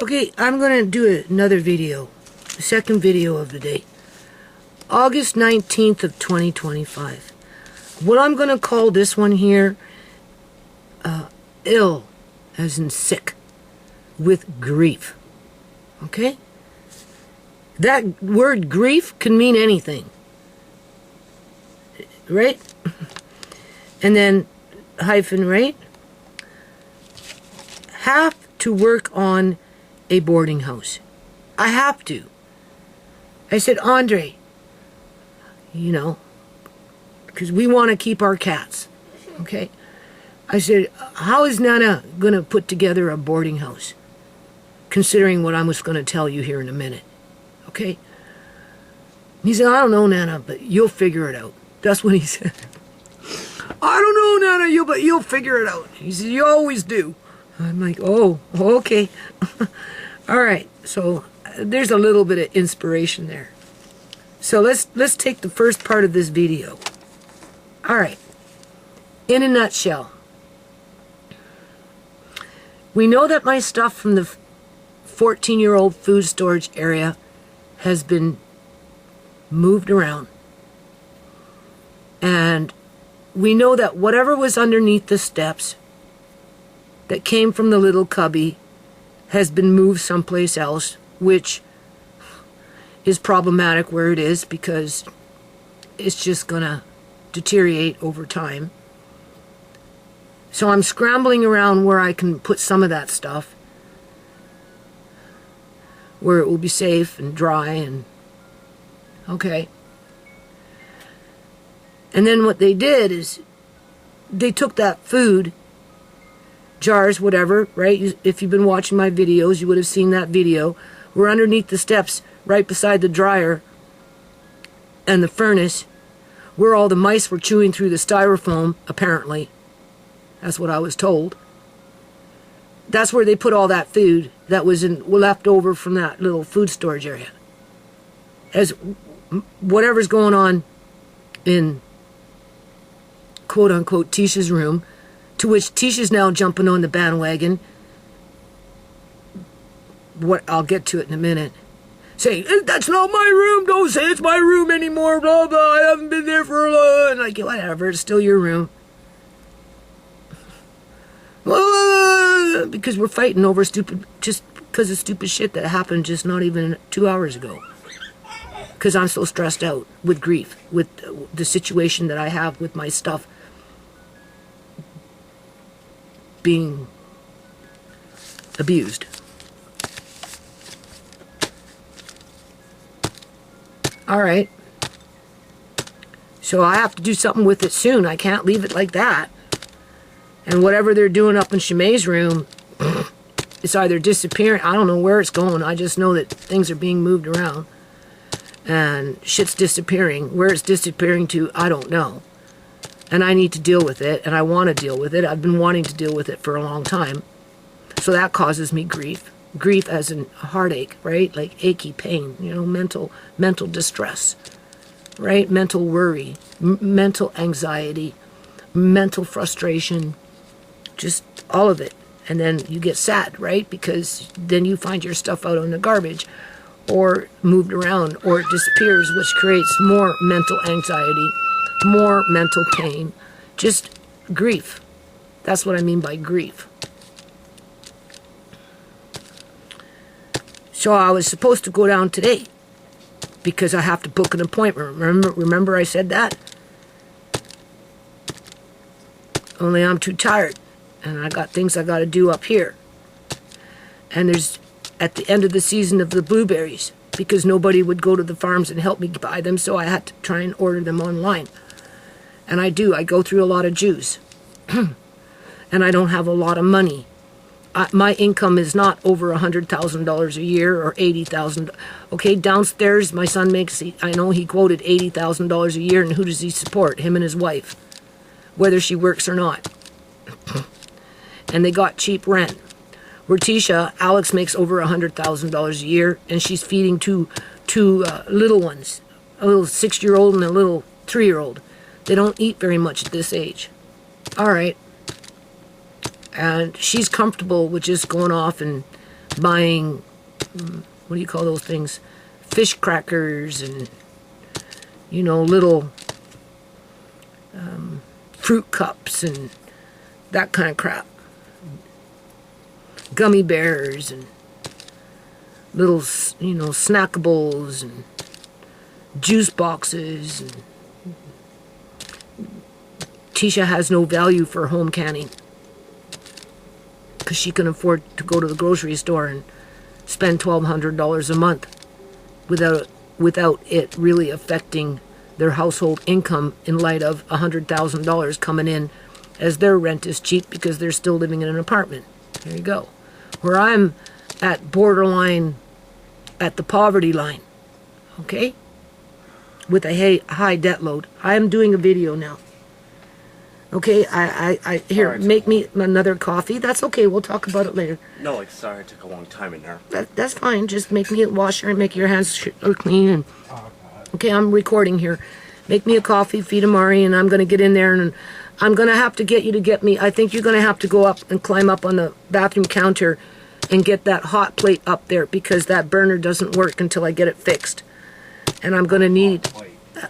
Okay, I'm going to do another video, the second video of the day. August 19th of 2025. What I'm going to call this one here, ill, as in sick, with grief. Okay? That word grief can mean anything. Right? And then, hyphen, right? Have to work on a boarding house. I have to. I said, Andre, you know, because we want to keep our cats, okay? I said, how is Nana going to put together a boarding house, considering what I was going to tell you here in a minute, okay? He said, I don't know, Nana, but you'll figure it out. That's what he said. I don't know, Nana, but you'll figure it out. He said, you always do. I'm like, oh, okay. All right, so there's a little bit of inspiration there. So let's take the first part of this video. All right, in a nutshell, we know that my stuff from the 14-year-old food storage area has been moved around. And we know that whatever was underneath the steps that came from the little cubby has been moved someplace else, which is problematic where it is because it's just gonna deteriorate over time. So I'm scrambling around where I can put some of that stuff, where it will be safe and dry and okay. And then what they did is they took that food, jars, whatever, right? If you've been watching my videos, you would have seen that video. We're underneath the steps, right beside the dryer and the furnace, where all the mice were chewing through the styrofoam, apparently. That's what I was told. That's where they put all that food that was left over from that little food storage area. As whatever's going on in quote-unquote Tisha's room, to which Tisha's now jumping on the bandwagon. What I'll get to it in a minute. Saying, that's not my room, don't say it's my room anymore, blah, blah, I haven't been there for a long... Like, whatever, it's still your room. Because we're fighting over just because of stupid shit that happened just not even 2 hours ago. Because I'm so stressed out with grief, with the situation that I have with my stuff being abused. All right. So I have to do something with it soon. I can't leave it like that. And whatever they're doing up in Shimei's room, it's either disappearing. I don't know where it's going. I just know that things are being moved around. And shit's disappearing. Where it's disappearing to, I don't know. And I need to deal with it, and I want to deal with it. I've been wanting to deal with it for a long time. So that causes me grief. Grief as in heartache, right? Like achy pain, you know, mental distress, right? Mental worry, mental anxiety, mental frustration, just all of it. And then you get sad, right? Because then you find your stuff out on the garbage or moved around or it disappears, which creates more mental anxiety, more mental pain, just grief. That's what I mean by grief. So I was supposed to go down today because I have to book an appointment. Remember I said that? Only I'm too tired and I got things I got to do up here. And there's at the end of the season of the blueberries because nobody would go to the farms and help me buy them, so I had to try and order them online. And I do. I go through a lot of juice. And I don't have a lot of money. My income is not over $100,000 a year or $80,000. Okay, downstairs my son makes, I know he quoted $80,000 a year, and who does he support? Him and his wife, whether she works or not. And they got cheap rent. Where Tisha, Alex makes over $100,000 a year, and she's feeding two little ones, a little 6-year-old and a little 3-year-old. They don't eat very much at this age. All right. And she's comfortable with just going off and buying, what do you call those things? Fish crackers and, you know, little fruit cups and that kind of crap. Gummy bears and little, you know, snackables and juice boxes. And Tisha has no value for home canning because she can afford to go to the grocery store and spend $1,200 a month without it really affecting their household income in light of $100,000 coming in as their rent is cheap because they're still living in an apartment. There you go. Where I'm at borderline, at the poverty line, okay? With a high debt load. I am doing a video now. Okay, here, make me another coffee. That's okay, we'll talk about it later. No, like, sorry, it took a long time in there. That's fine, just make me a washer and make your hands clean. And okay, I'm recording here. Make me a coffee, feed Amari, and I'm going to get in there, and I'm going to have to get you to get me, I think you're going to have to go up and climb up on the bathroom counter and get that hot plate up there because that burner doesn't work until I get it fixed. And I'm going to need...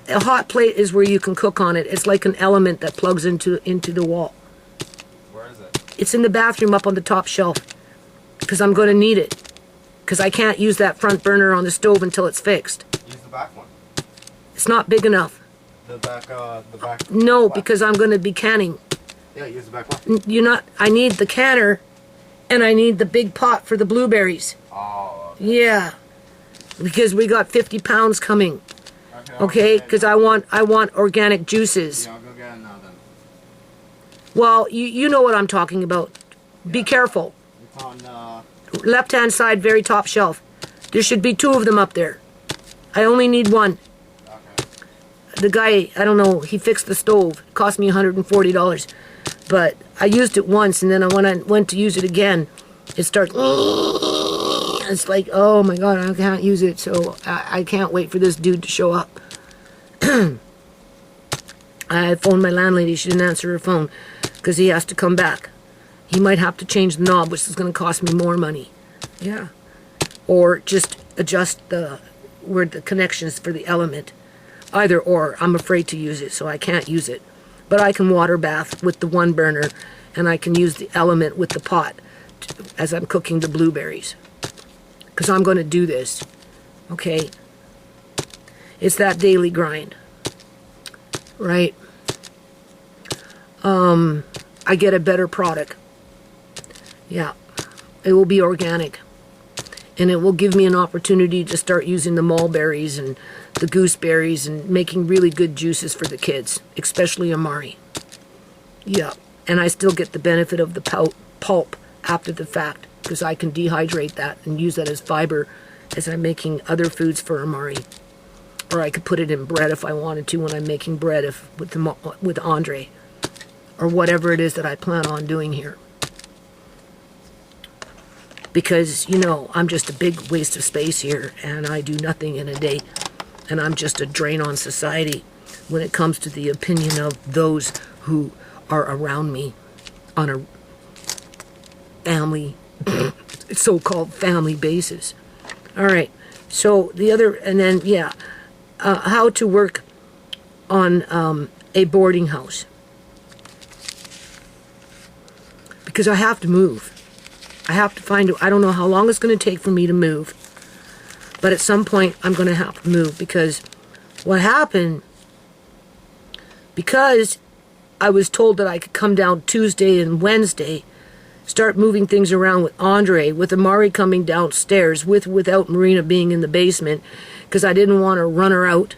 A hot plate is where you can cook on it. It's like an element that plugs into the wall. Where is it? It's in the bathroom up on the top shelf. Because I'm going to need it. Because I can't use that front burner on the stove until it's fixed. Use the back one. It's not big enough. The back. No, because I'm going to be canning. Yeah, use the back one. I need the canner, and I need the big pot for the blueberries. Oh. Okay. Yeah. Because we got 50 pounds coming. Okay, because I want organic juices. Yeah, I'll go get it now then. Well, you know what I'm talking about. Yeah. Be careful. It's on left-hand side, very top shelf. There should be 2 of them up there. I only need 1. Okay. The guy, I don't know, he fixed the stove. It cost me $140. But I used it once, and then when I went to use it again, it starts... It's like, oh my God, I can't use it, so I can't wait for this dude to show up. I phoned my landlady. She didn't answer her phone because he has to come back. He might have to change the knob, which is going to cost me more money. Yeah. Or just adjust where the connections for the element. Either or. I'm afraid to use it, so I can't use it. But I can water bath with the 1 burner, and I can use the element with the pot as I'm cooking the blueberries. Because I'm going to do this. Okay? It's that daily grind. Right? I get a better product. Yeah. It will be organic. And it will give me an opportunity to start using the mulberries and the gooseberries and making really good juices for the kids. Especially Amari. Yeah. And I still get the benefit of the pulp after the fact. Because I can dehydrate that and use that as fiber as I'm making other foods for Amari. Or I could put it in bread if I wanted to when I'm making bread with Andre. Or whatever it is that I plan on doing here. Because, you know, I'm just a big waste of space here. And I do nothing in a day. And I'm just a drain on society when it comes to the opinion of those who are around me on a family so-called family basis. All right. So the other, and then, yeah, how to work on a boarding house. Because I have to move. I have to find, I don't know how long it's going to take for me to move. But at some point, I'm going to have to move. Because what happened, because I was told that I could come down Tuesday and Wednesday, start moving things around with Andre, with Amari coming downstairs, without Marina being in the basement, because I didn't want to run her out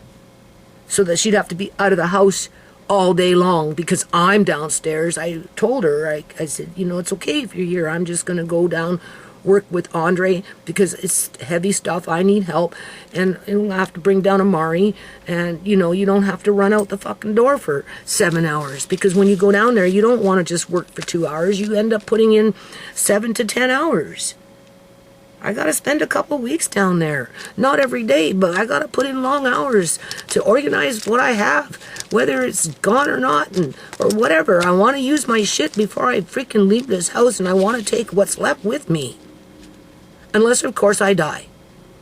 so that she'd have to be out of the house all day long because I'm downstairs. I told her, I said, you know, it's okay if you're here. I'm just going to go down, work with Andre because it's heavy stuff. I need help. And you'll have to bring down Amari. And, you know, you don't have to run out the fucking door for 7 hours. Because when you go down there, you don't want to just work for 2 hours. You end up putting in 7 to 10 hours. I got to spend a couple weeks down there. Not every day, but I got to put in long hours to organize what I have. Whether it's gone or not, or whatever. I want to use my shit before I freaking leave this house, and I want to take what's left with me. unless, of course, I die.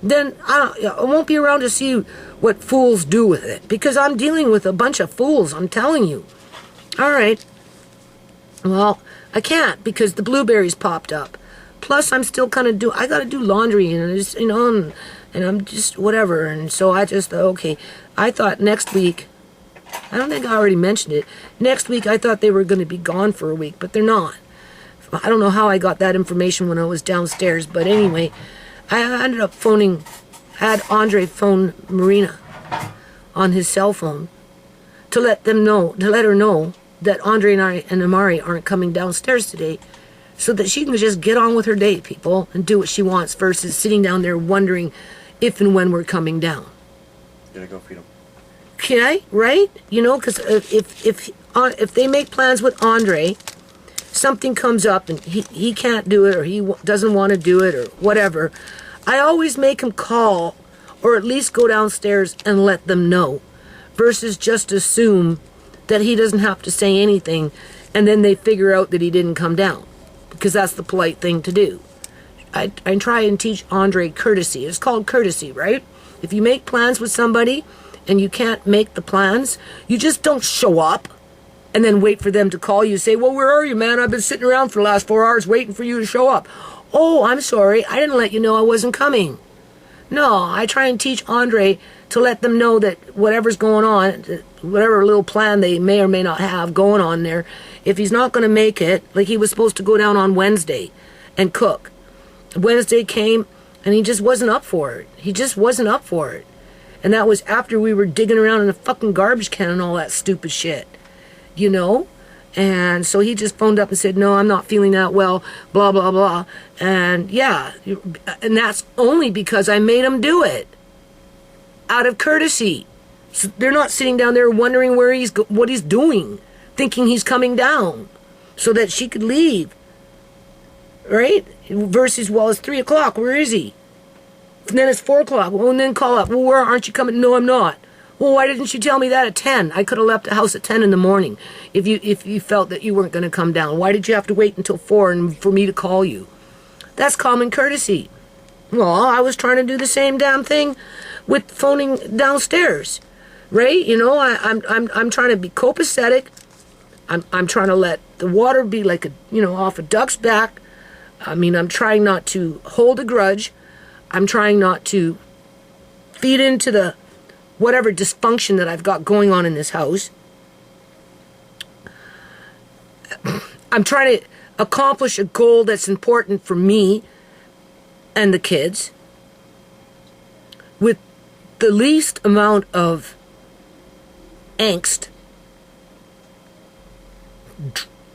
Then I won't be around to see what fools do with it, because I'm dealing with a bunch of fools, I'm telling you. All right. Well, I can't because the blueberries popped up. Plus, I'm still kind of I got to do laundry, and just, and I'm just whatever. And so I just okay. I thought next week. I don't think I already mentioned it. Next week, I thought they were going to be gone for a week, but they're not. I don't know how I got that information when I was downstairs, but anyway, I ended up had Andre phone Marina on his cell phone to let her know that Andre and Amari aren't coming downstairs today, so that she can just get on with her day, people, and do what she wants versus sitting down there wondering if and when we're coming down. Gotta go feed him. Okay, right? Because if they make plans with Andre, something comes up and he can't do it, or he doesn't want to do it, or whatever, I always make him call, or at least go downstairs and let them know, versus just assume that he doesn't have to say anything, and then they figure out that he didn't come down, because that's the polite thing to do. I try and teach Andre courtesy. It's called courtesy, right? If you make plans with somebody and you can't make the plans, you just don't show up and then wait for them to call you. Say, well, where are you, man? I've been sitting around for the last 4 hours waiting for you to show up. Oh, I'm sorry. I didn't let you know I wasn't coming. No, I try and teach Andre to let them know that whatever's going on, whatever little plan they may or may not have going on there, if he's not going to make it, like he was supposed to go down on Wednesday and cook. Wednesday came and he just wasn't up for it. He just wasn't up for it. And that was after we were digging around in a fucking garbage can and all that stupid shit. And so he just phoned up and said, no, I'm not feeling that well, blah, blah, blah. And yeah, and that's only because I made him do it out of courtesy. So they're not sitting down there wondering what he's doing, thinking he's coming down so that she could leave. Right? Versus, well, it's 3 o'clock. Where is he? And then it's 4 o'clock. Well, and then call up. Well, where aren't you coming? No, I'm not. Well, why didn't you tell me that at 10? I could have left the house at 10 in the morning if you felt that you weren't going to come down. Why did you have to wait until 4 and for me to call you? That's common courtesy. Well, I was trying to do the same damn thing with phoning downstairs, right? I'm trying to be copacetic. I'm trying to let the water be like off a duck's back. I'm trying not to hold a grudge. I'm trying not to feed into the whatever dysfunction that I've got going on in this house. I'm trying to accomplish a goal that's important for me and the kids with the least amount of angst,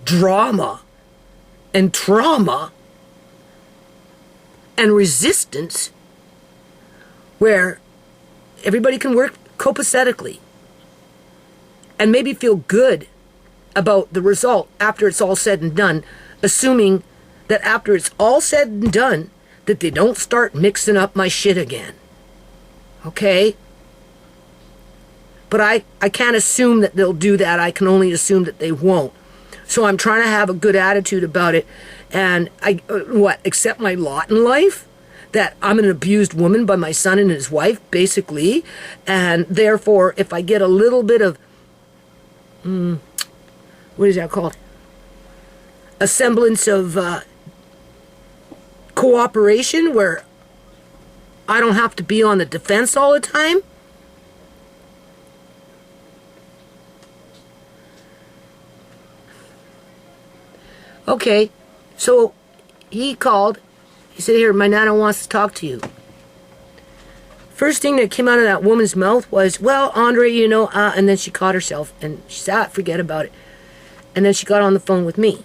drama, and trauma and resistance, where everybody can work copacetically and maybe feel good about the result after it's all said and done, assuming that after it's all said and done, that they don't start mixing up my shit again. Okay? But I can't assume that they'll do that. I can only assume that they won't. So I'm trying to have a good attitude about it, and accept my lot in life, that I'm an abused woman by my son and his wife, basically, and therefore, if I get a little bit of, what is that called? A semblance of cooperation where I don't have to be on the defense all the time. Okay, so he called. He said, here, my nana wants to talk to you. First thing that came out of that woman's mouth was, well, Andre, and then she caught herself and she said, forget about it. And then she got on the phone with me.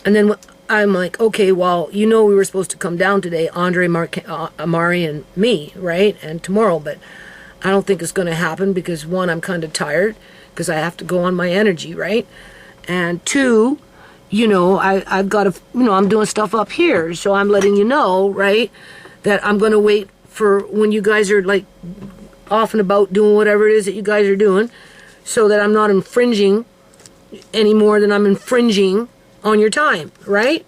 And then I'm like, okay, well, we were supposed to come down today, Andre, Amari, and me, right? And tomorrow, but I don't think it's going to happen because, one, I'm kind of tired because I have to go on my energy, right? And two, I've got to, I'm doing stuff up here, so I'm letting you know, right, that I'm going to wait for when you guys are, like, off and about doing whatever it is that you guys are doing, so that I'm not infringing any more than I'm infringing on your time, right?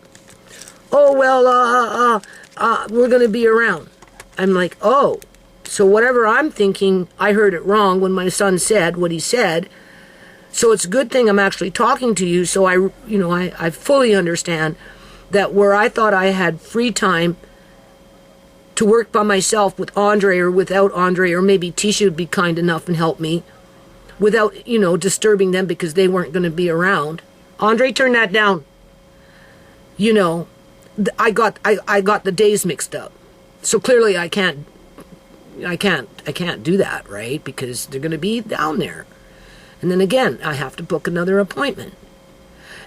oh, well, we're going to be around. I'm like, oh, so whatever I'm thinking, I heard it wrong when my son said what he said. So it's a good thing I'm actually talking to you. So I fully understand that where I thought I had free time to work by myself with Andre or without Andre, or maybe Tisha would be kind enough and help me without, disturbing them because they weren't going to be around. Andre, turn that down. I got the days mixed up. So clearly I can't do that, right? Because they're going to be down there. And then again, I have to book another appointment,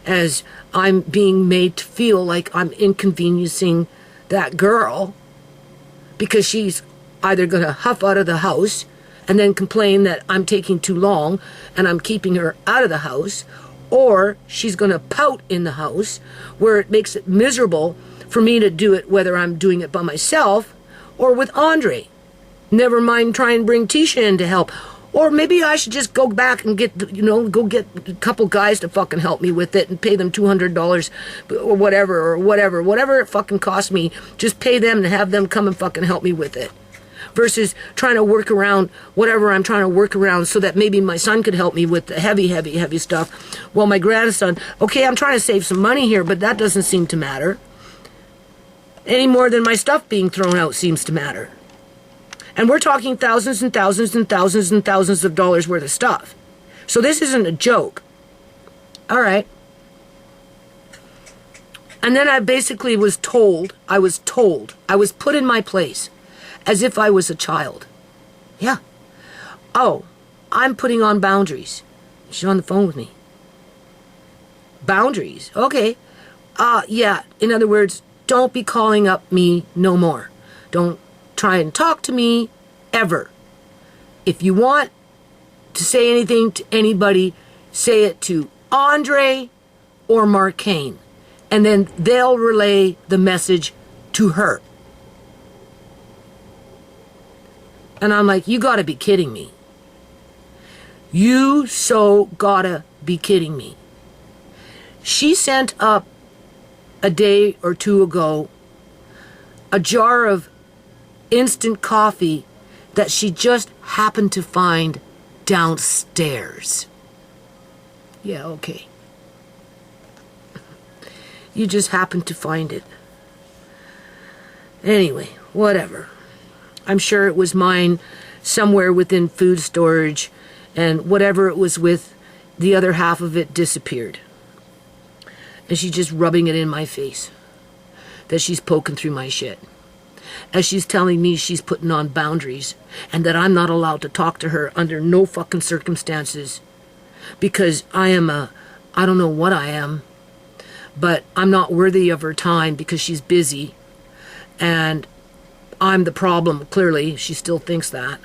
as I'm being made to feel like I'm inconveniencing that girl because she's either going to huff out of the house and then complain that I'm taking too long and I'm keeping her out of the house, or she's going to pout in the house where it makes it miserable for me to do it, whether I'm doing it by myself or with Andre. Never mind try and bring Tisha in to help. Or maybe I should just go back and get a couple guys to fucking help me with it and pay them $200 or whatever it fucking costs me. Just pay them to have them come and fucking help me with it. Versus trying to work around whatever I'm trying to work around so that maybe my son could help me with the heavy stuff. Well, my grandson, okay, I'm trying to save some money here, but that doesn't seem to matter. Any more than my stuff being thrown out seems to matter. And we're talking thousands and thousands and thousands and thousands of dollars worth of stuff. So this isn't a joke. All right. And then I basically was put in my place as if I was a child. Yeah. Oh, I'm putting on boundaries. She's on the phone with me. Boundaries. Okay. Yeah. In other words, don't be calling up me no more. Don't try and talk to me ever. If you want to say anything to anybody, say it to Andre or MarKeng, and then they'll relay the message to her. And I'm like, you gotta be kidding me. You so gotta be kidding me. She sent up a day or two ago a jar of instant coffee that she just happened to find downstairs. Yeah, okay. You just happened to find it. Anyway, whatever. I'm sure it was mine somewhere within food storage, and whatever it was with, the other half of it disappeared. And she's just rubbing it in my face that she's poking through my shit. As she's telling me she's putting on boundaries and that I'm not allowed to talk to her under no fucking circumstances because I don't know what I am, but I'm not worthy of her time because she's busy and I'm the problem, clearly. She still thinks that.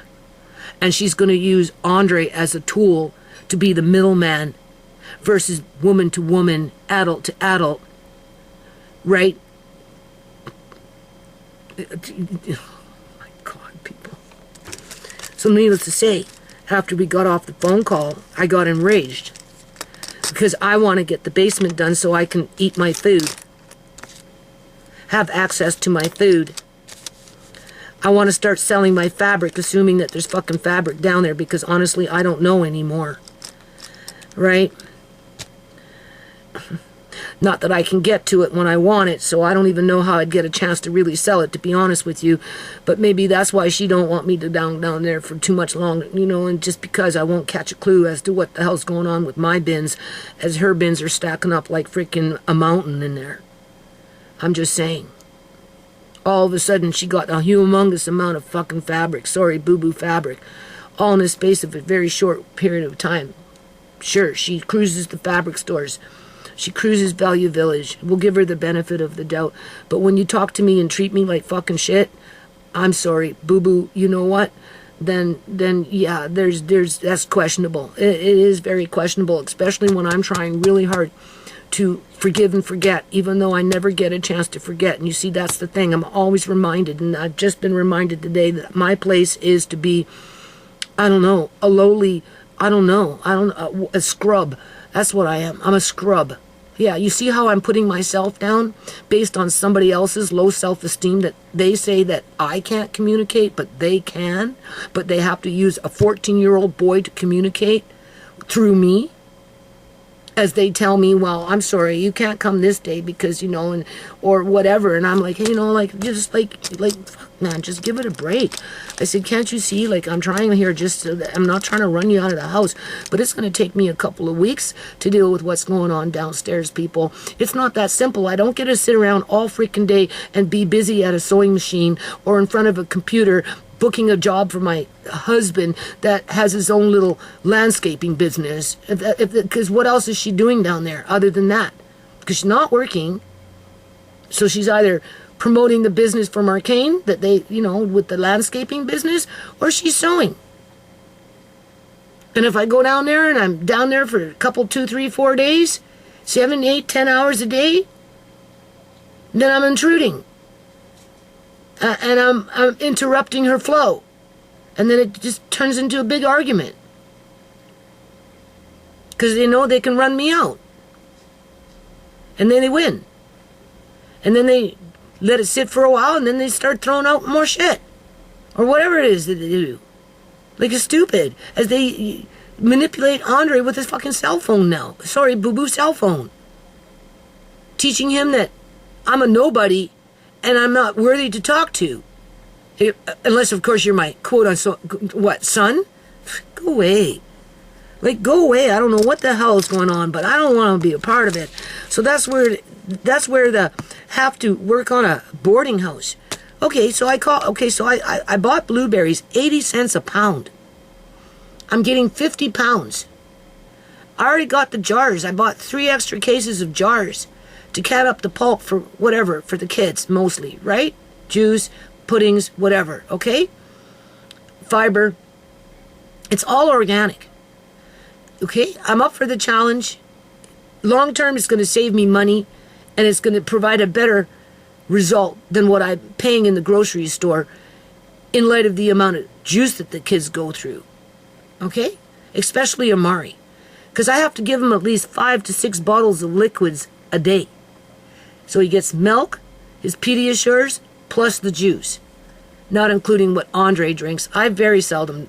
And she's going to use Andre as a tool to be the middleman versus woman to woman, adult to adult, right? Oh my God, people. So needless to say, after we got off the phone call, I got enraged because I want to get the basement done so I can eat my food, have access to my food. I want to start selling my fabric, assuming that there's fucking fabric down there, because honestly, I don't know anymore. Right? Not that I can get to it when I want it, so I don't even know how I'd get a chance to really sell it, to be honest with you. But maybe that's why she don't want me to down there for too much longer, and just because I won't catch a clue as to what the hell's going on with my bins, as her bins are stacking up like freaking a mountain in there. I'm just saying. All of a sudden, she got a humongous amount of fucking fabric, boo-boo fabric, all in the space of a very short period of time. Sure, she cruises the fabric stores. She cruises Value Village. We'll give her the benefit of the doubt. But when you talk to me and treat me like fucking shit, I'm sorry, boo-boo, you know what? Then yeah, that's questionable. It is very questionable, especially when I'm trying really hard to forgive and forget, even though I never get a chance to forget. And you see, that's the thing. I'm always reminded, and I've just been reminded today that my place is to be, a lowly, a scrub. That's what I am. I'm a scrub. Yeah, you see how I'm putting myself down based on somebody else's low self-esteem that they say that I can't communicate, but they can. But they have to use a 14-year-old boy to communicate through me. As they tell me, well, I'm sorry, you can't come this day because, and or whatever. And I'm like, hey, just like, fuck, man, just give it a break. I said, can't you see, like, I'm trying here just so that I'm not trying to run you out of the house, but it's going to take me a couple of weeks to deal with what's going on downstairs, people. It's not that simple. I don't get to sit around all freaking day and be busy at a sewing machine or in front of a computer booking a job for my husband that has his own little landscaping business. Because what else is she doing down there other than that? Because she's not working. So she's either promoting the business for MarKeng, that they, with the landscaping business, or she's sewing. And if I go down there and I'm down there for a couple, 2, 3, 4 days, 7, 8, 10 hours a day, then I'm intruding. And I'm interrupting her flow. And then it just turns into a big argument. Because they know they can run me out. And then they win. And then they let it sit for a while, and then they start throwing out more shit. Or whatever it is that they do. Like it's stupid. As they manipulate Andre with his fucking cell phone now. Sorry, boo-boo cell phone. Teaching him that I'm a nobody and I'm not worthy to talk to. Unless, of course, you're my son? Go away. Like, go away. I don't know what the hell is going on, but I don't want to be a part of it. So that's where the have to work on a boarding house. Okay, so I bought blueberries, 80 cents a pound. I'm getting 50 pounds. I already got the jars. I bought 3 extra cases of jars to can up the pulp for whatever, for the kids, mostly, right? Juice, puddings, whatever, okay? Fiber. It's all organic. Okay? I'm up for the challenge. Long term, it's going to save me money, and it's going to provide a better result than what I'm paying in the grocery store in light of the amount of juice that the kids go through. Okay? Especially Amari. Because I have to give him at least 5 to 6 bottles of liquids a day. So he gets milk, his Pediasures, plus the juice. Not including what Andre drinks. I very seldom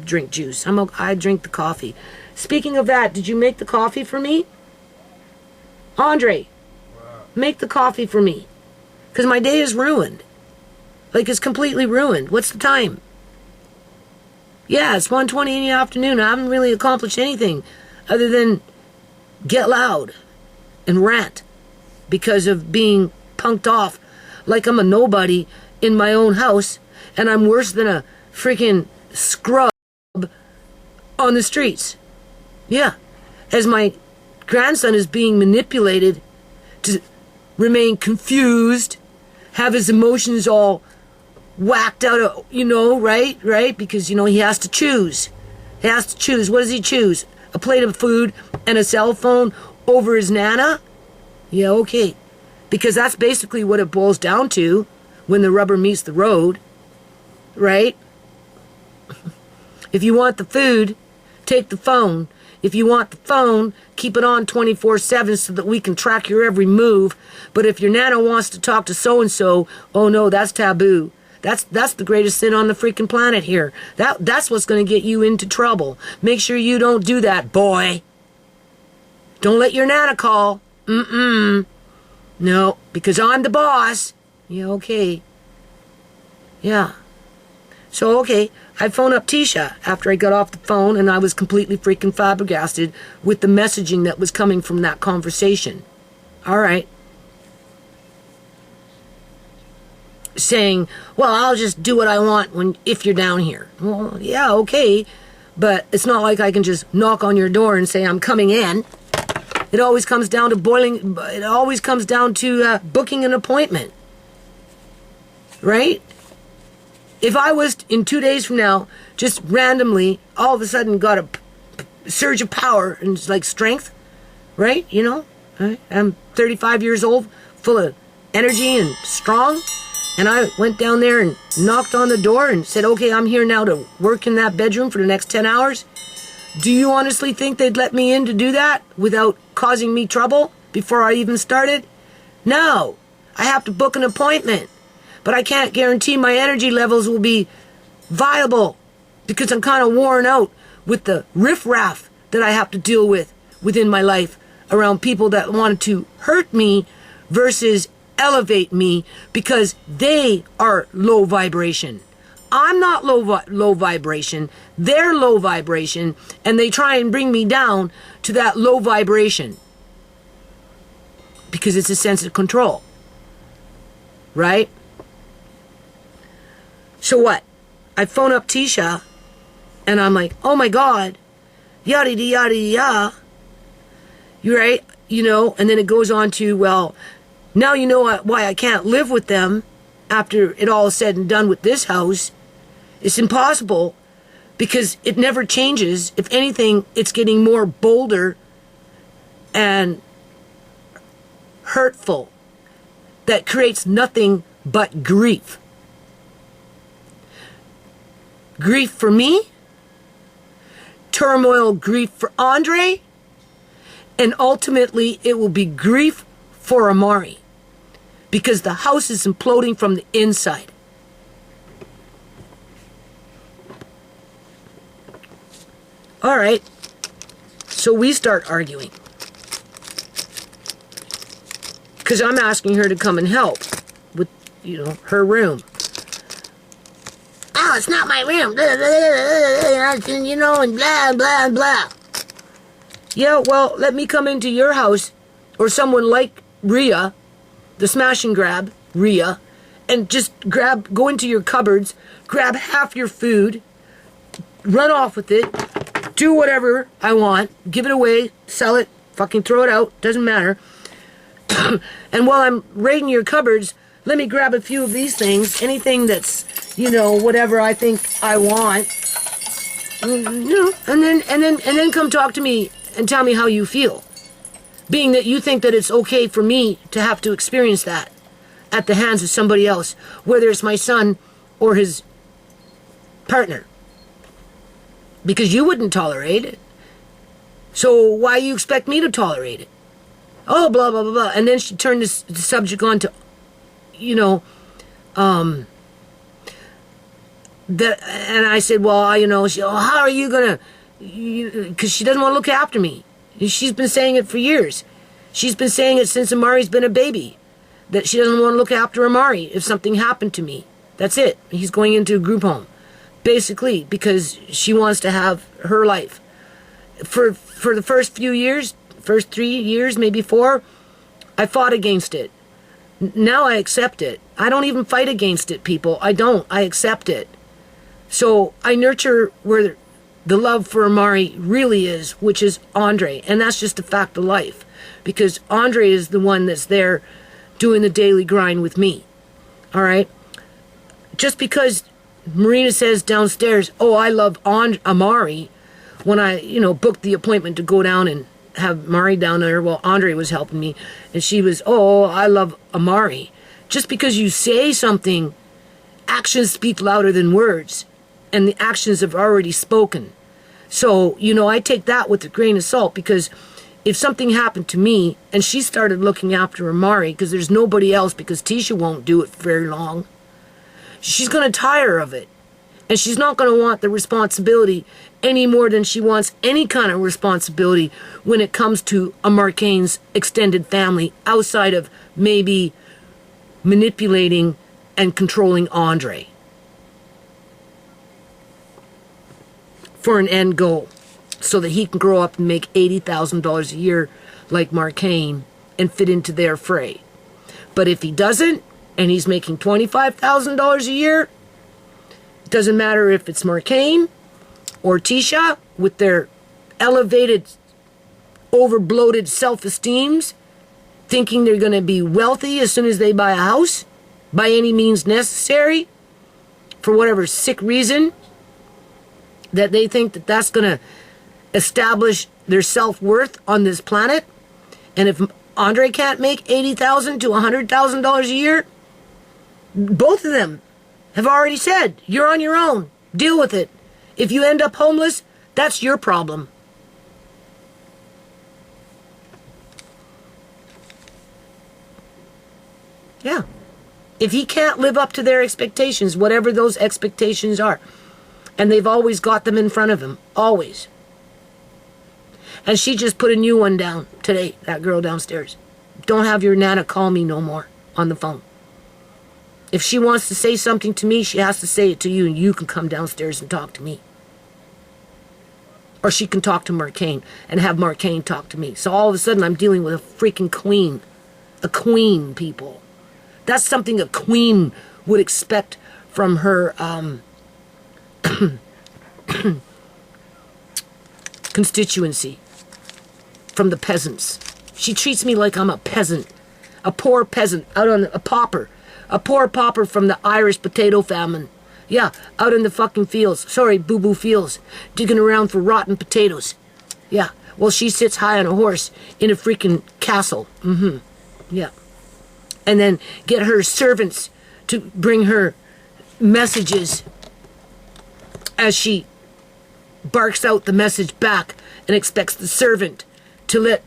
drink juice. I drink the coffee. Speaking of that, did you make the coffee for me? Andre, make the coffee for me. Because my day is ruined. Like, it's completely ruined. What's the time? Yeah, it's 1:20 in the afternoon. I haven't really accomplished anything other than get loud and rant because of being punked off like I'm a nobody in my own house, and I'm worse than a freaking scrub on the streets. Yeah. As my grandson is being manipulated to remain confused, have his emotions all whacked out, right? Because, he has to choose. He has to choose. What does he choose? A plate of food and a cell phone over his nana? Yeah, okay. Because that's basically what it boils down to when the rubber meets the road, right? If you want the food, take the phone. If you want the phone, keep it on 24/7 so that we can track your every move. But if your nana wants to talk to so-and-so, oh no, that's taboo. That's the greatest sin on the freaking planet here. That's what's going to get you into trouble. Make sure you don't do that, boy. Don't let your nana call. No, because I'm the boss. Yeah, okay. Yeah. So, okay, I phoned up Tisha after I got off the phone, and I was completely freaking flabbergasted with the messaging that was coming from that conversation. All right. Saying, well, I'll just do what I want if you're down here. Well, yeah, okay, but it's not like I can just knock on your door and say I'm coming in. It always comes down to booking an appointment. Right? If I was, in 2 days from now, just randomly, all of a sudden got a surge of power and strength, right? I'm 35 years old, full of energy and strong, and I went down there and knocked on the door and said, okay, I'm here now to work in that bedroom for the next 10 hours. Do you honestly think they'd let me in to do that without causing me trouble? before I even started? No. I have to book an appointment. But I can't guarantee my energy levels will be viable because I'm kind of worn out with the riffraff that I have to deal with within my life around people that wanted to hurt me versus elevate me because they are low vibration. I'm not low vibration. They're low vibration, and they try and bring me down to that low vibration because it's a sense of control. Right? So what? I phone up Tisha, and I'm like, oh my God, yada yada yada. You're right, and then it goes on to, well, now you know why I can't live with them after it all is said and done with this house. It's impossible because it never changes. If anything, it's getting more bolder and hurtful. That creates nothing but grief. Grief for me, turmoil, grief for Andre, and ultimately it will be grief for Amari because the house is imploding from the inside. All right, so we start arguing because I'm asking her to come and help with, her room. Oh, it's not my room, and blah, blah, blah. Yeah, well, let me come into your house, or someone like Rhea, the smash and grab, Rhea, and just go into your cupboards, grab half your food, run off with it, do whatever I want, give it away, sell it, fucking throw it out, doesn't matter. And while I'm raiding your cupboards, let me grab a few of these things, anything that's, whatever I think I want, and then come talk to me and tell me how you feel. Being that you think that it's okay for me to have to experience that at the hands of somebody else, whether it's my son or his partner. Because you wouldn't tolerate it. So why you expect me to tolerate it? Oh, blah, blah, blah, blah. And then she turned the subject on to, and I said, well, how are you going to, because she doesn't want to look after me. She's been saying it for years. She's been saying it since Amari's been a baby, that she doesn't want to look after Amari if something happened to me. That's it. He's going into a group home, basically, because she wants to have her life. For the first few years, first 3 years, maybe 4, I fought against it. Now I accept it. I don't even fight against it, people. I don't. I accept it. So I nurture where the love for Amari really is, which is Andre. And that's just a fact of life. Because Andre is the one that's there doing the daily grind with me. All right? Just because Marina says downstairs, oh, I love Amari, when I, booked the appointment to go down and have Mari down there, well, Andre was helping me, and she was, oh, I love Amari. Just because you say something, actions speak louder than words, and the actions have already spoken. So, I take that with a grain of salt, because if something happened to me, and she started looking after Amari, because there's nobody else, because Tisha won't do it for very long, she's going to tire of it. And she's not going to want the responsibility any more than she wants any kind of responsibility when it comes to a MarKeng's extended family outside of maybe manipulating and controlling Andre for an end goal so that he can grow up and make $80,000 a year like MarKeng and fit into their fray. But if he doesn't, and he's making $25,000 a year, doesn't matter if it's MarKeng or Tisha with their elevated, over-bloated self-esteems, thinking they're going to be wealthy as soon as they buy a house, by any means necessary, for whatever sick reason, that they think that that's going to establish their self-worth on this planet. And if Andre can't make $80,000 to $100,000 a year, both of them have already said, you're on your own. Deal with it. If you end up homeless, that's your problem. Yeah. If he can't live up to their expectations, whatever those expectations are, and they've always got them in front of him, always. And she just put a new one down today, that girl downstairs. Don't have your Nana call me no more on the phone. If she wants to say something to me, she has to say it to you, and you can come downstairs and talk to me. Or she can talk to MarKeng and have MarKeng talk to me. So all of a sudden I'm dealing with a freaking queen. A queen, people. That's something a queen would expect from her constituency. From the peasants. She treats me like I'm a peasant. A poor peasant, out on a pauper. A poor pauper from the Irish potato famine. Yeah, out in the fucking fields. Sorry, boo-boo fields. Digging around for rotten potatoes. Yeah, well, she sits high on a horse in a freaking castle. Yeah. And then get her servants to bring her messages as she barks out the message back and expects the servant to let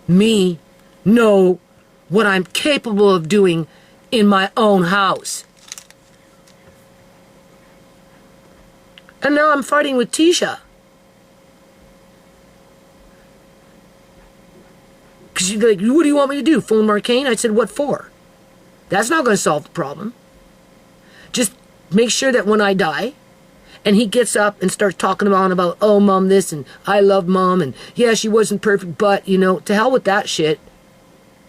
me know what I'm capable of doing in my own house. And now I'm fighting with Tisha. Because she's like, what do you want me to do? Phone MarKeng? I said, what for? That's not going to solve the problem. Just make sure that when I die, and he gets up and starts talking about, oh, Mom this, and I love Mom, and yeah, she wasn't perfect, but, you know, to hell with that shit.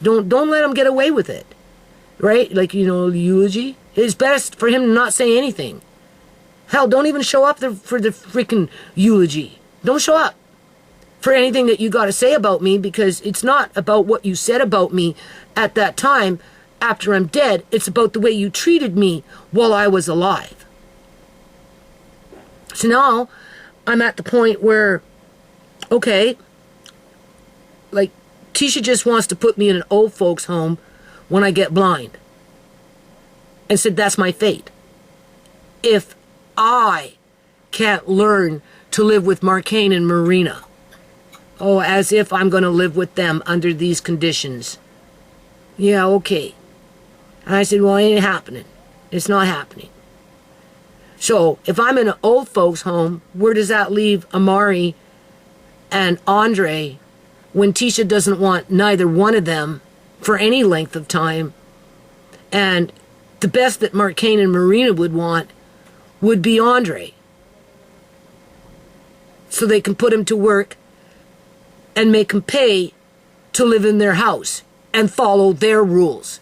Don't let him get away with it. Right? Like, you know, the eulogy. It's best for him to not say anything. Hell, don't even show up for the freaking eulogy. Don't show up for anything that you got to say about me, because it's not about what you said about me at that time after I'm dead. It's about the way you treated me while I was alive. So now I'm at the point where, okay, like Tisha just wants to put me in an old folks home when I get blind. And said that's my fate. If I can't learn to live with MarKeng and Marina. Oh, as if I'm going to live with them under these conditions. Yeah, okay. And I said, well, it ain't happening. It's not happening. So, if I'm in an old folks home, where does that leave Amari and Andre when Tisha doesn't want neither one of them for any length of time? And the best that MarKeng and Marina would want would be Andre. So they can put him to work and make him pay to live in their house and follow their rules.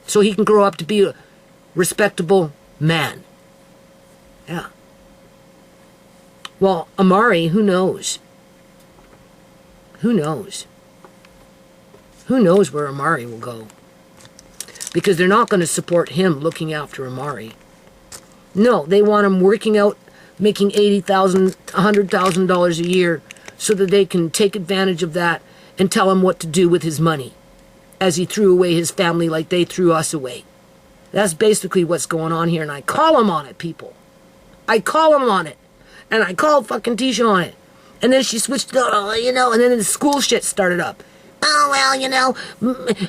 So he can grow up to be a respectable man. Yeah. Well, Amari, who knows? Who knows? Who knows where Amari will go? Because they're not going to support him looking after Amari. No, they want him working out, making $80,000, $100,000 a year so that they can take advantage of that and tell him what to do with his money as he threw away his family like they threw us away. That's basically what's going on here, and I call him on it, people. I call him on it. And I called fucking Tisha on it. And then she switched, you know, and then the school shit started up. Oh, well, you know,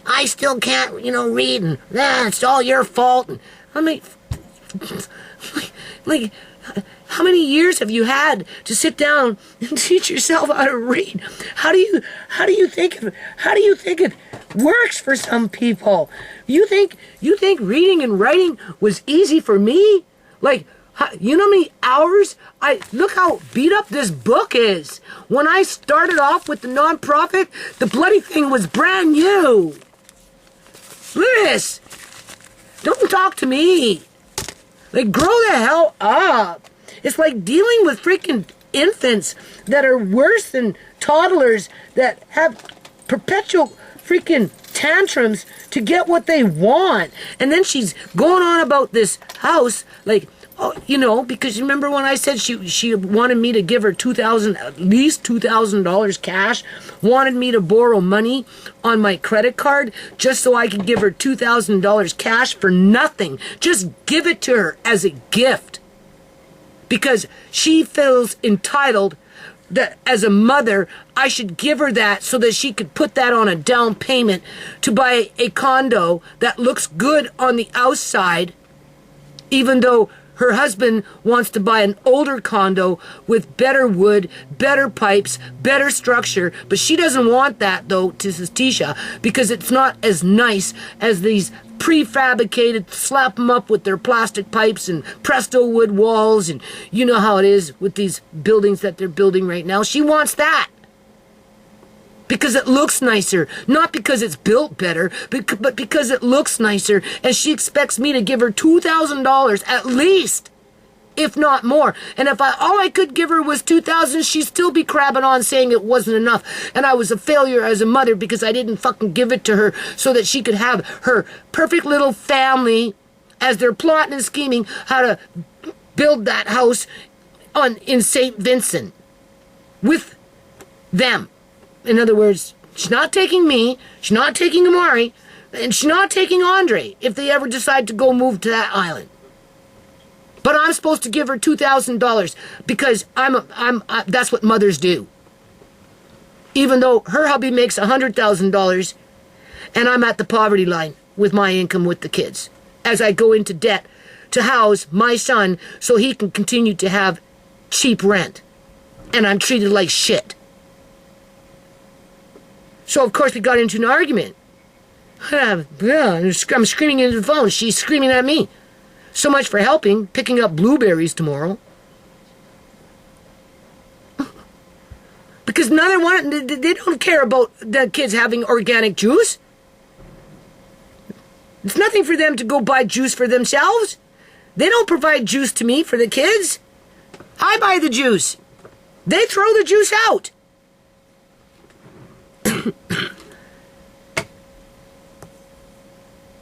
I still can't, read, and it's all your fault. And I mean, like, how many years have you had to sit down and teach yourself how to read? How do you think it works for some people? You think reading and writing was easy for me? Like, you know how many hours look how beat up this book is. When I started off with the nonprofit, the bloody thing was brand new. Look at this. Don't talk to me. Like, grow the hell up. It's like dealing with freaking infants that are worse than toddlers that have perpetual freaking tantrums to get what they want. And then she's going on about this house, like, oh, because you remember when I said she wanted me to give her at least $2,000 cash, wanted me to borrow money on my credit card just so I could give her $2,000 cash for nothing. Just give it to her as a gift. Because she feels entitled that as a mother, I should give her that so that she could put that on a down payment to buy a condo that looks good on the outside, even though her husband wants to buy an older condo with better wood, better pipes, better structure. But she doesn't want that, though, this is Tisha, because it's not as nice as these prefabricated, slap them up with their plastic pipes and Presto wood walls. And you know how it is with these buildings that they're building right now. She wants that because it looks nicer, not because it's built better, but because it looks nicer, and she expects me to give her $2,000 at least, if not more. And if all I could give her was $2,000, she'd still be crabbing on saying it wasn't enough, and I was a failure as a mother because I didn't fucking give it to her so that she could have her perfect little family as they're plotting and scheming how to build that house in St. Vincent with them. In other words, she's not taking me, she's not taking Amari, and she's not taking Andre if they ever decide to go move to that island. But I'm supposed to give her $2,000 because that's what mothers do. Even though her hubby makes $100,000 and I'm at the poverty line with my income with the kids, as I go into debt to house my son so he can continue to have cheap rent, and I'm treated like shit. So, of course, we got into an argument. I'm screaming into the phone. She's screaming at me. So much for helping, picking up blueberries tomorrow. Because neither one, they don't care about the kids having organic juice. It's nothing for them to go buy juice for themselves. They don't provide juice to me for the kids. I buy the juice. They throw the juice out.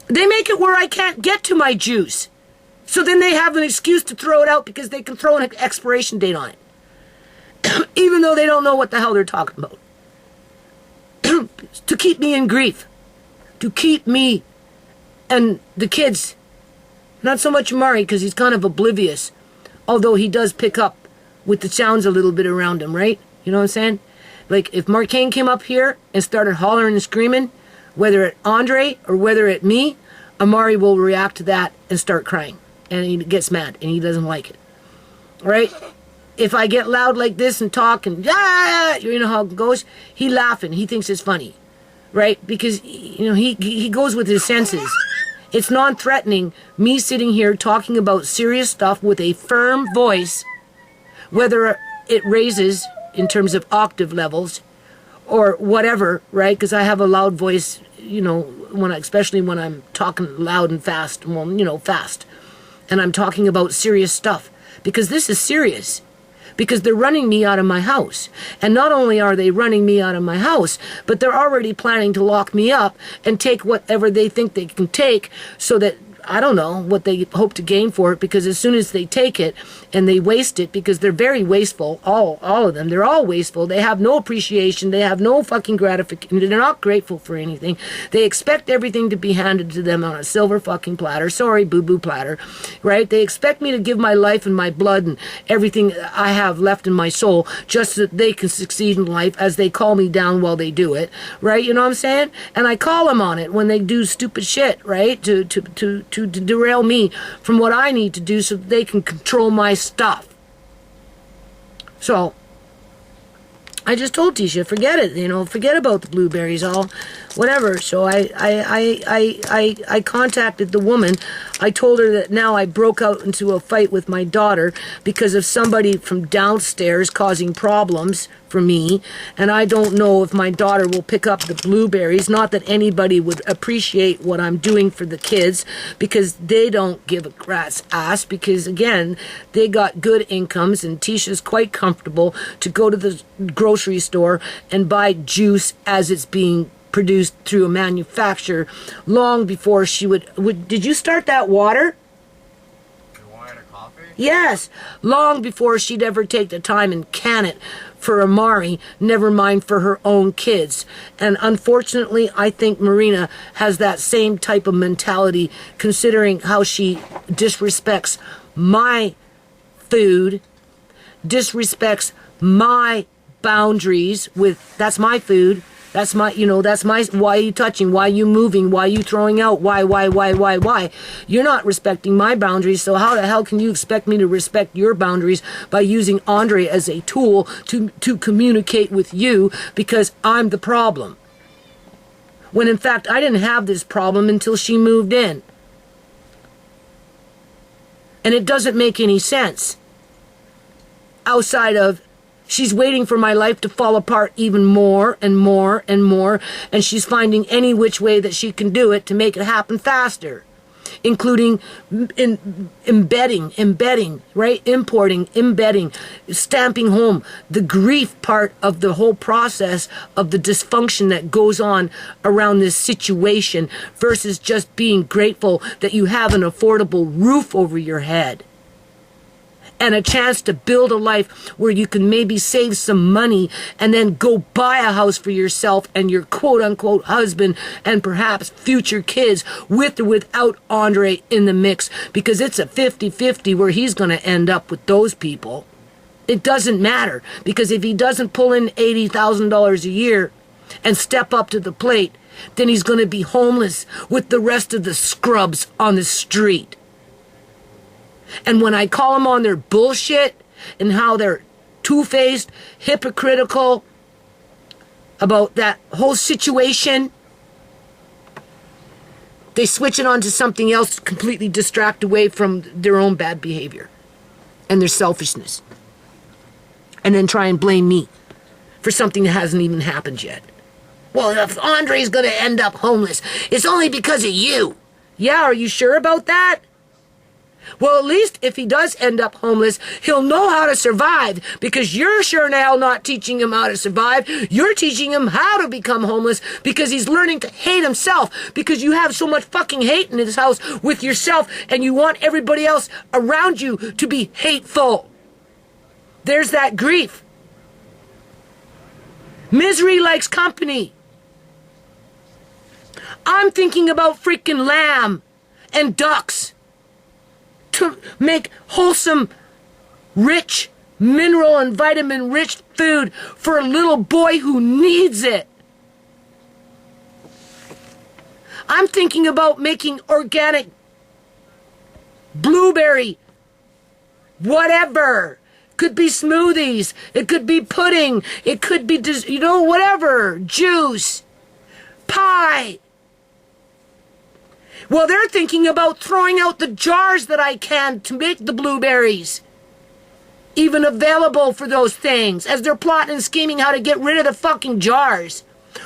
They make it where I can't get to my juice. So then they have an excuse to throw it out because they can throw an expiration date on it. Even though they don't know what the hell they're talking about. To keep me in grief. To keep me and the kids. Not so much Murray because he's kind of oblivious. Although he does pick up with the sounds a little bit around him, right? You know what I'm saying? Like, if MarKeng came up here and started hollering and screaming, whether at Andre or whether at me, Amari will react to that and start crying. And he gets mad, and he doesn't like it. All right? If I get loud like this and talk and, you know how it goes, he laughing. He thinks it's funny. Right? Because, you know, he goes with his senses. It's non-threatening, me sitting here talking about serious stuff with a firm voice, whether it raises in terms of octave levels or whatever, right? Because I have a loud voice, you know, especially when I'm talking loud and fast, well, you know, fast. And I'm talking about serious stuff. Because this is serious. Because they're running me out of my house. And not only are they running me out of my house, but they're already planning to lock me up and take whatever they think they can take so that, I don't know what they hope to gain for it, because as soon as they take it and they waste it, because they're very wasteful, all of them, they're all wasteful. They have no appreciation. They have no fucking gratification. They're not grateful for anything. They expect everything to be handed to them on a silver fucking platter. Sorry, boo-boo platter, right? They expect me to give my life and my blood and everything I have left in my soul just so that they can succeed in life, as they call me down while they do it, right? You know what I'm saying? And I call them on it when they do stupid shit, right? To derail me from what I need to do so that they can control my stuff. So, I just told Tisha, forget it, you know, forget about the blueberries, all, whatever. So I contacted the woman. I told her that now I broke out into a fight with my daughter because of somebody from downstairs causing problems for me, and I don't know if my daughter will pick up the blueberries. Not that anybody would appreciate what I'm doing for the kids, because they don't give a rat's ass, because again, they got good incomes, and Tisha's quite comfortable to go to the grocery store and buy juice as it's being produced through a manufacturer long before she would did you start that water? You wanted a coffee? Yes, long before she'd ever take the time and can it for Amari, never mind for her own kids. And unfortunately, I think Marina has that same type of mentality, considering how she disrespects my food, disrespects my boundaries with, that's my food. That's my, that's my, why are you touching? Why are you moving? Why are you throwing out? Why? You're not respecting my boundaries, so how the hell can you expect me to respect your boundaries by using Andre as a tool to communicate with you because I'm the problem? When in fact, I didn't have this problem until she moved in. And it doesn't make any sense. Outside of, she's waiting for my life to fall apart even more and more and more, and she's finding any which way that she can do it to make it happen faster, including embedding, right? Importing, embedding, stamping home the grief part of the whole process of the dysfunction that goes on around this situation versus just being grateful that you have an affordable roof over your head. And a chance to build a life where you can maybe save some money and then go buy a house for yourself and your quote-unquote husband and perhaps future kids with or without Andre in the mix, because it's a 50-50 where he's going to end up with those people. It doesn't matter, because if he doesn't pull in $80,000 a year and step up to the plate, then he's going to be homeless with the rest of the scrubs on the street. And when I call them on their bullshit and how they're two-faced, hypocritical about that whole situation, they switch it on to something else to completely distract away from their own bad behavior and their selfishness. And then try and blame me for something that hasn't even happened yet. Well, if Andre's going to end up homeless, it's only because of you. Yeah, are you sure about that? Well, at least if he does end up homeless, he'll know how to survive, because you're sure now not teaching him how to survive. You're teaching him how to become homeless because he's learning to hate himself, because you have so much fucking hate in this house with yourself and you want everybody else around you to be hateful. There's that grief. Misery likes company. I'm thinking about freaking lamb and ducks to make wholesome, rich, mineral and vitamin-rich food for a little boy who needs it. I'm thinking about making organic blueberry, whatever. Could be smoothies. It could be pudding. It could be, whatever. Juice. Pie. Well, they're thinking about throwing out the jars that I can to make the blueberries even available for those things, as they're plotting and scheming how to get rid of the fucking jars.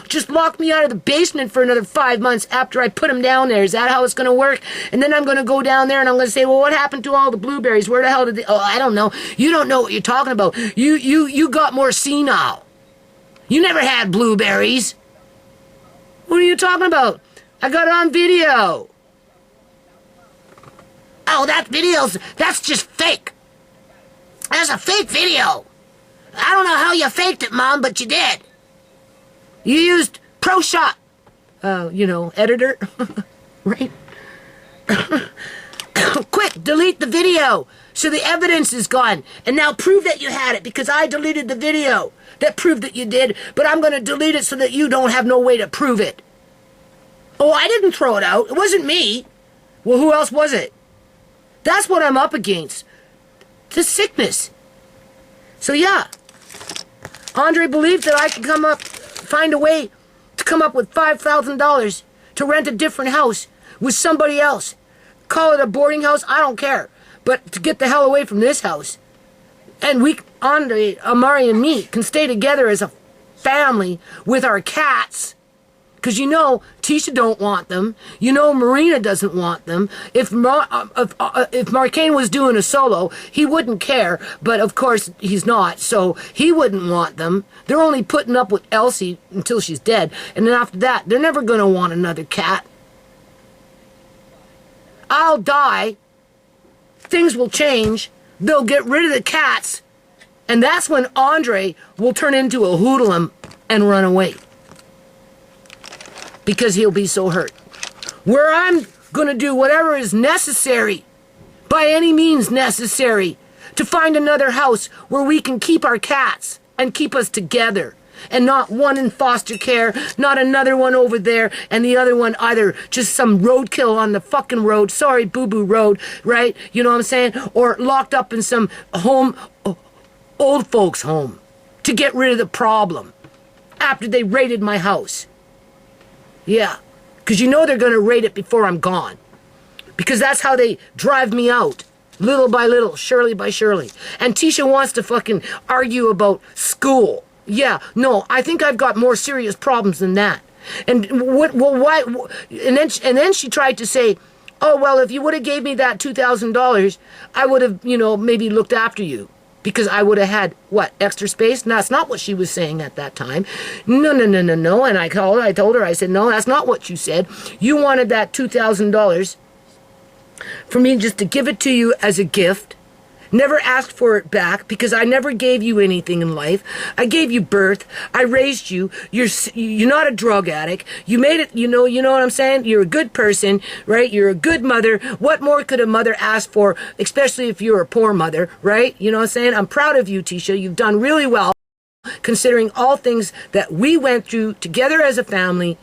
Just lock me out of the basement for another 5 months after I put them down there. Is that how it's going to work? And then I'm going to go down there and I'm going to say, well, what happened to all the blueberries? Where the hell did they... Oh, I don't know. You don't know what you're talking about. You got more senile. You never had blueberries. What are you talking about? I got it on video. Oh, that's just fake. That's a fake video. I don't know how you faked it, Mom, but you did. You used ProShot, editor, right? Quick, delete the video so the evidence is gone. And now prove that you had it, because I deleted the video that proved that you did, but I'm going to delete it so that you don't have no way to prove it. Oh, I didn't throw it out. It wasn't me. Well, who else was it? That's what I'm up against. The sickness. So yeah, Andre believed that I could find a way to come up with $5,000 to rent a different house with somebody else. Call it a boarding house, I don't care. But to get the hell away from this house. And Andre, Amari, and me can stay together as a family with our cats. Because Tisha don't want them. Marina doesn't want them. If MarKeng was doing a solo, he wouldn't care. But of course he's not, so he wouldn't want them. They're only putting up with Elsie until she's dead. And then after that, they're never going to want another cat. I'll die. Things will change. They'll get rid of the cats. And that's when Andre will turn into a hoodlum and run away. Because he'll be so hurt. Where I'm going to do whatever is necessary, by any means necessary, to find another house where we can keep our cats and keep us together. And not one in foster care, not another one over there, and the other one either just some roadkill on the fucking road, sorry, boo-boo road, right? You know what I'm saying? Or locked up in some home, old folks' home, to get rid of the problem after they raided my house. Yeah, because you know they're going to raid it before I'm gone. Because that's how they drive me out. Little by little, surely by surely. And Tisha wants to fucking argue about school. Yeah, no, I think I've got more serious problems than that. And what? Well, why? And then she tried to say, "Oh well, if you would have gave me that $2,000, I would have, maybe looked after you because I would have had what extra space." And that's not what she was saying at that time. No. And I told her, I said, "No, that's not what you said. You wanted that $2,000 for me just to give it to you as a gift." Never asked for it back because I never gave you anything in life. I gave you birth. I raised you. You're not a drug addict. You made it, you know what I'm saying? You're a good person, right? You're a good mother. What more could a mother ask for, especially if you're a poor mother, right? You know what I'm saying? I'm proud of you, Tisha. You've done really well considering all things that we went through together as a family.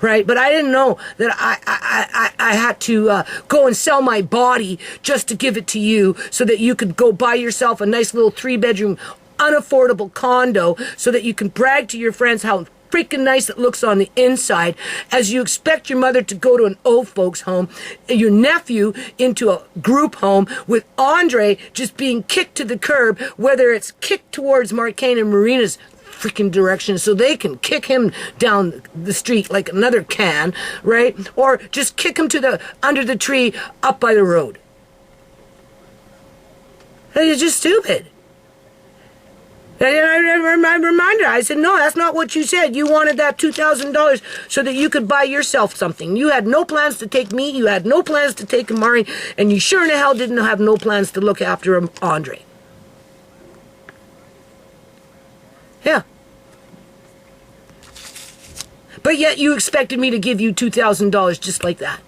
Right, but I didn't know that I had to go and sell my body just to give it to you so that you could go buy yourself a nice little 3-bedroom, unaffordable condo so that you can brag to your friends how freaking nice it looks on the inside as you expect your mother to go to an old folks home, your nephew into a group home with Andre just being kicked to the curb, whether it's kicked towards MarKeng and Marina's freaking direction so they can kick him down the street like another can, right? Or just kick him to under the tree up by the road. It's just stupid. And I remind her, I said, no, that's not what you said. You wanted that $2,000 so that you could buy yourself something. You had no plans to take me. You had no plans to take Amari. And you sure in the hell didn't have no plans to look after Andre. Yeah. But yet you expected me to give you $2,000 just like that,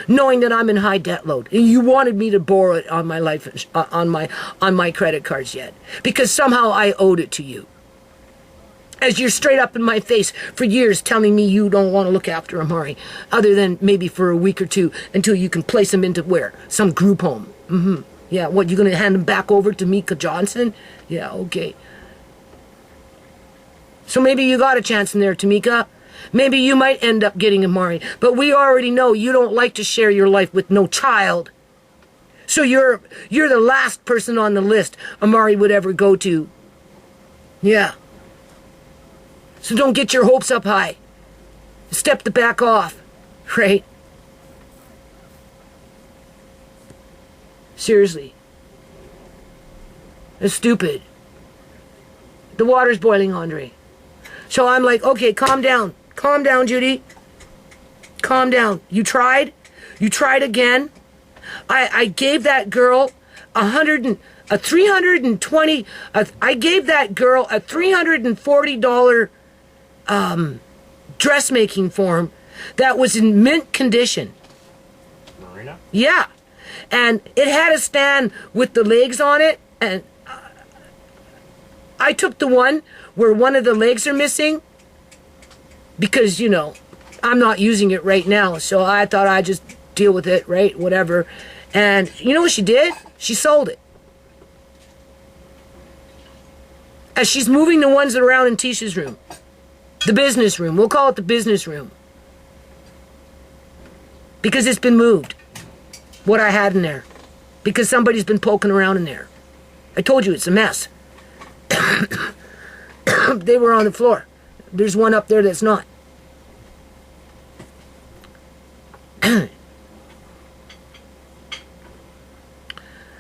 knowing that I'm in high debt load. And you wanted me to borrow it on my life, on my credit cards yet, because somehow I owed it to you. As you're straight up in my face for years telling me you don't want to look after Amari, other than maybe for a week or two until you can place him into where? Some group home. Mm-hmm. Yeah, what, you going to hand him back over to Mika Johnson? Yeah, okay. So maybe you got a chance in there, Tamika. Maybe you might end up getting Amari. But we already know you don't like to share your life with no child. So you're the last person on the list Amari would ever go to. Yeah. So don't get your hopes up high. Step the back off. Right? Seriously. It's stupid. The water's boiling, Andre. So I'm like, okay, calm down. Calm down, Judy. Calm down. You tried? You tried again? I gave that girl I gave that girl a $340 dressmaking form that was in mint condition. Marina? Yeah. And it had a stand with the legs on it, and I took the one where one of the legs are missing because, I'm not using it right now, so I thought I'd just deal with it, right? Whatever. And you know what she did? She sold it. As she's moving the ones around in Tisha's room. The business room. We'll call it the business room. Because it's been moved. What I had in there. Because somebody's been poking around in there. I told you it's a mess. They were on the floor. There's one up there that's not.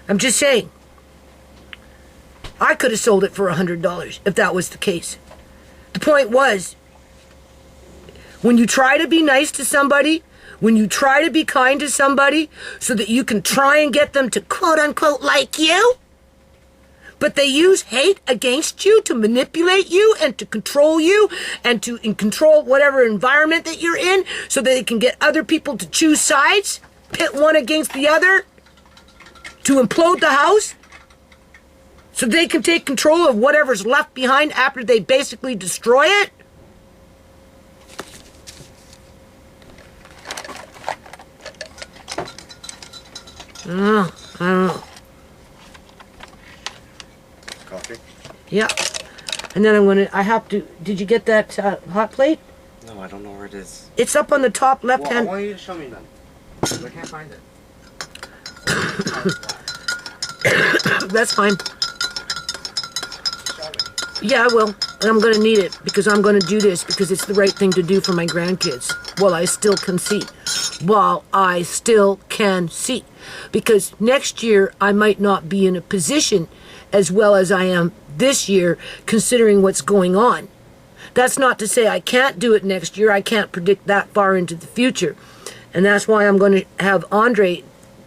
I'm just saying. I could have sold it for $100 if that was the case. The point was, when you try to be nice to somebody, when you try to be kind to somebody so that you can try and get them to quote unquote like you, but they use hate against you to manipulate you and to control you and to control whatever environment that you're in so that they can get other people to choose sides, pit one against the other, to implode the house. So they can take control of whatever's left behind after they basically destroy it? I don't know. Coffee? Yeah. And then I have to, did you get that hot plate? No, I don't know where it is. It's up on the top left Well, I hand. want you to show me then. 'Cause I can't find it. That's fine. Show me. Yeah, I will. And I'm going to need it because I'm going to do this because it's the right thing to do for my grandkids while I still can see. While I still can see. Because next year I might not be in a position as well as I am this year considering what's going on. That's not to say I can't do it next year. I can't predict that far into the future. And that's why I'm going to have Andre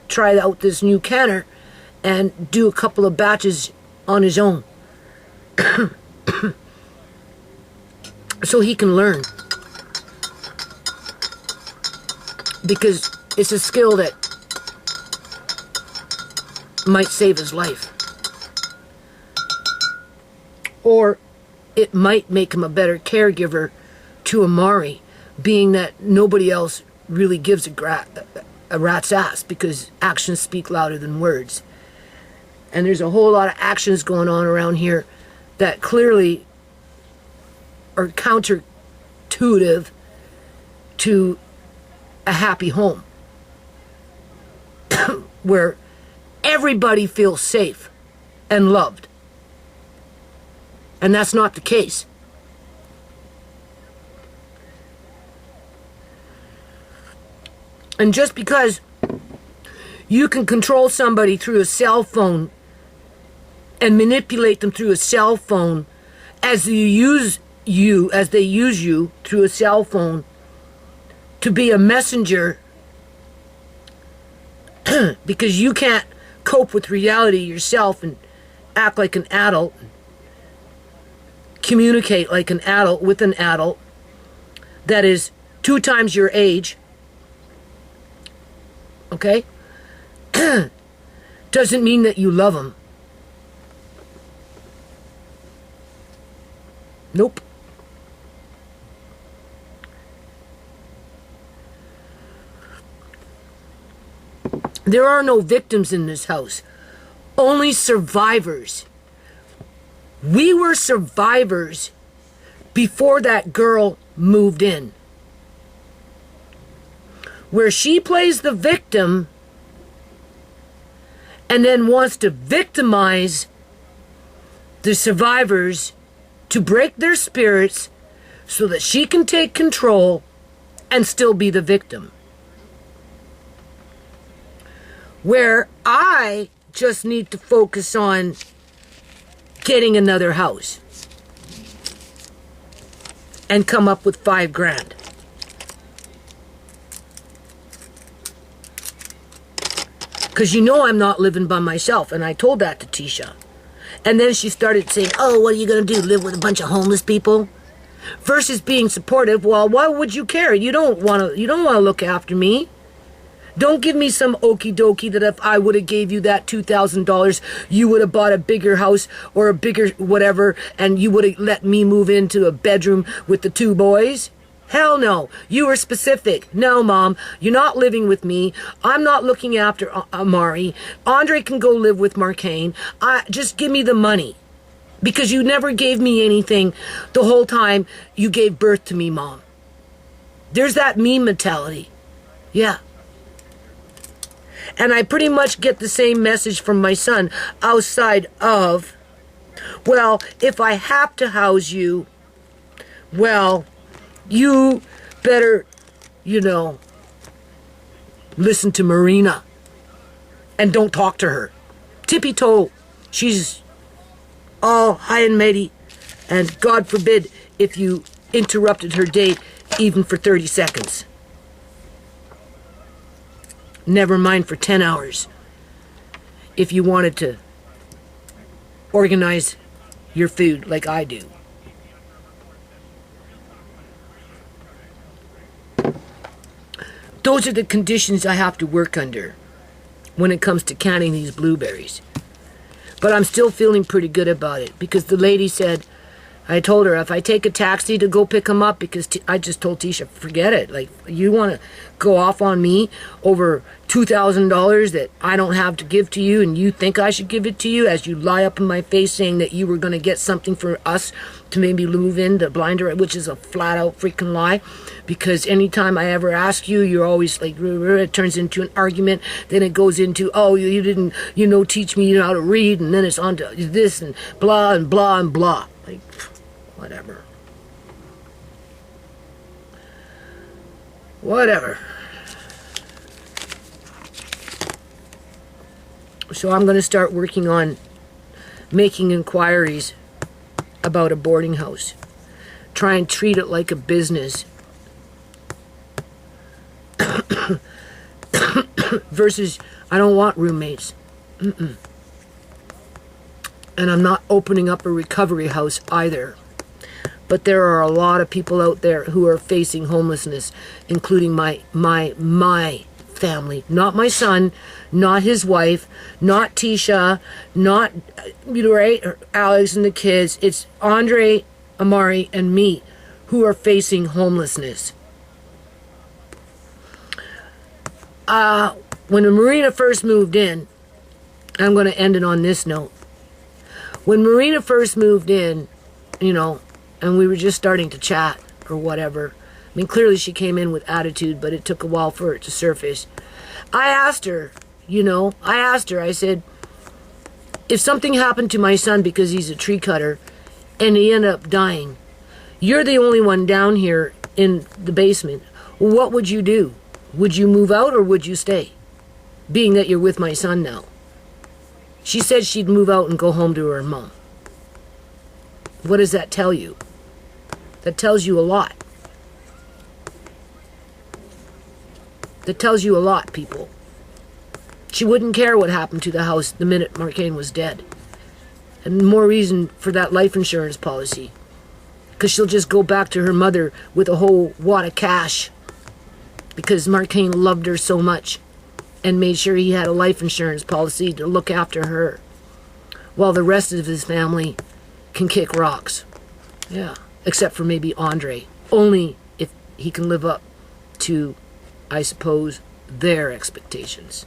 try out this new canner and do a couple of batches on his own. So he can learn. Because it's a skill that might save his life. Or it might make him a better caregiver to Amari, being that nobody else really gives a rat's ass because actions speak louder than words. And there's a whole lot of actions going on around here that clearly are counterintuitive to a happy home where everybody feels safe and loved. And that's not the case. And just because you can control somebody through a cell phone and manipulate them through a cell phone as they use you through a cell phone to be a messenger because you can't cope with reality yourself and act like an adult, communicate like an adult with an adult that is 2 times your age, okay? Doesn't mean that you love them. Nope. There are no victims in this house, only survivors. We were survivors before that girl moved in. Where she plays the victim and then wants to victimize the survivors to break their spirits so that she can take control and still be the victim. Where I just need to focus on getting another house and come up with $5,000. Because you know I'm not living by myself, and I told that to Tisha. And then she started saying, oh, what are you going to do, live with a bunch of homeless people? Versus being supportive. Well, why would you care? You don't want to look after me. Don't give me some okie dokie that if I would have gave you that $2,000, you would have bought a bigger house or a bigger whatever, and you would have let me move into a bedroom with the 2 boys. Hell no. You were specific. No, Mom, you're not living with me. I'm not looking after Amari. Andre can go live with MarKeng. Just give me the money. Because you never gave me anything the whole time you gave birth to me, Mom. There's that me mentality. Yeah. And I pretty much get the same message from my son outside of, well, if I have to house you, well, you better, listen to Marina and don't talk to her. Tippy toe. She's all high and mighty, and God forbid if you interrupted her day even for 30 seconds. Never mind for 10 hours. If you wanted to organize your food like I do. Those are the conditions I have to work under when it comes to canning these blueberries. But I'm still feeling pretty good about it because the lady said, I told her if I take a taxi to go pick him up, because I just told Tisha, forget it. Like, you want to go off on me over $2,000 that I don't have to give to you, and you think I should give it to you, as you lie up in my face saying that you were going to get something for us to maybe move in to Blinder, which is a flat out freaking lie. Because anytime I ever ask you, you're always like, it turns into an argument. Then it goes into, oh, you didn't, teach me how to read, and then it's on to this and blah and blah and blah. Like, whatever. So I'm going to start working on making inquiries about a boarding house. Try and treat it like a business. Versus, I don't want roommates. And I'm not opening up a recovery house either. But there are a lot of people out there who are facing homelessness, including my family. Not my son, not his wife, not Tisha, not, right, Alex and the kids. It's Andre, Amari, and me who are facing homelessness. When Marina first moved in, I'm going to end it on this note. When Marina first moved in, and we were just starting to chat or whatever. I mean, clearly she came in with attitude, but it took a while for it to surface. I asked her, I said, if something happened to my son because he's a tree cutter and he ended up dying, you're the only one down here in the basement. What would you do? Would you move out or would you stay? Being that you're with my son now. She said she'd move out and go home to her mom. What does that tell you? That tells you a lot. That tells you a lot, people. She wouldn't care what happened to the house the minute MarKeng was dead. And more reason for that life insurance policy. Because she'll just go back to her mother with a whole wad of cash. Because MarKeng loved her so much and made sure he had a life insurance policy to look after her. While the rest of his family can kick rocks. Yeah. Except for maybe Andre. Only if he can live up to, I suppose, their expectations.